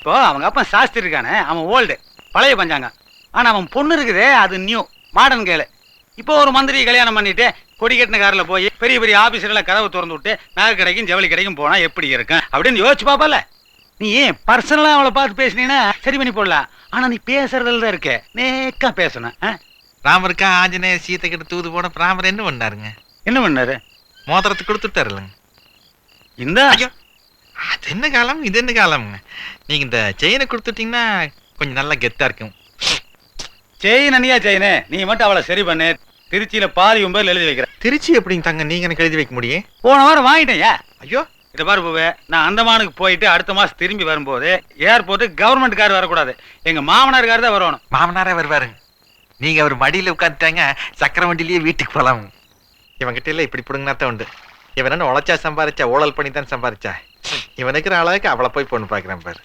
இப்போ அவங்க அப்பா சாஸ்திரி இருக்கானே, அவன் ஓல்டு பழைய பஞ்சாங்கம். ஆனா அவன் பொண்ணு இருக்குதே அது நியூ மாடர்ன் கேளு. இப்போ ஒரு மந்திரி கல்யாணம் பண்ணிட்டு கொடி கட்டின கார்ல போய் பெரிய பெரிய ஆபீசர்ல கதவை திறந்து விட்டு நகை கடைக்கும் ஜவுளி கடைக்கும் போனா எப்படி இருக்கும் அப்படின்னு யோசிச்சு பாப்பல. நீ ஏன் பர்சனலா அவளை பார்த்து பேசினீங்கன்னா சரி பண்ணி போடலாம். ஆனா நீ பேசுறதுல தான் இருக்க, நேக்கா பேசணும். ராமருக்கா ஆஞ்சநேயர் சீத்தை கிட்ட தூது போன ராமர் என்ன பண்ணாருங்க? என்ன பண்ணாரு? மோதிரத்தை கொடுத்துட்டாருலங்க. இந்த ஐயோ, அது என்ன காலம் இது என்ன காலம்ங்க? நீங்க இந்த செயினை கொடுத்துட்டீங்கன்னா கொஞ்சம் நல்லா கெத்தா இருக்கும். செயின் அண்ணியா செயினு, நீ மட்டும் அவளை சரி பண்ணு. திருச்சியில பாதி 9 எழுதி வைக்கிறேன். திருச்சி எப்படிங்க தாங்க நீங்க எனக்கு எழுதி வைக்க முடியும்? போன வாரம் வாங்கிட்டேன். ஐயோ, இதை பாரு பூவே, நான் அந்தமானுக்கு போயிட்டு அடுத்த மாசம் திரும்பி வரும்போது ஏர்போர்ட்டு கவர்மெண்ட் கார் வரக்கூடாது, எங்க மாமனார் கார் தான் வரணும். மாமனாரே வருவாருங்க. நீங்க அவர் மடியில உட்காந்துட்டாங்க, சக்கர வண்டியிலேயே வீட்டுக்கு போலாம். இவன்கிட்ட எல்லாம் இப்படி பிடுங்கினாத்தான் உண்டு. இவன் என்ன உழைச்சா சம்பாரிச்சா, ஊழல் பண்ணி தான் சம்பாரிச்சா. இவனுக்கு அளவுக்கு அவளை போய் பொண்ணு பாக்குறேன் பாரு.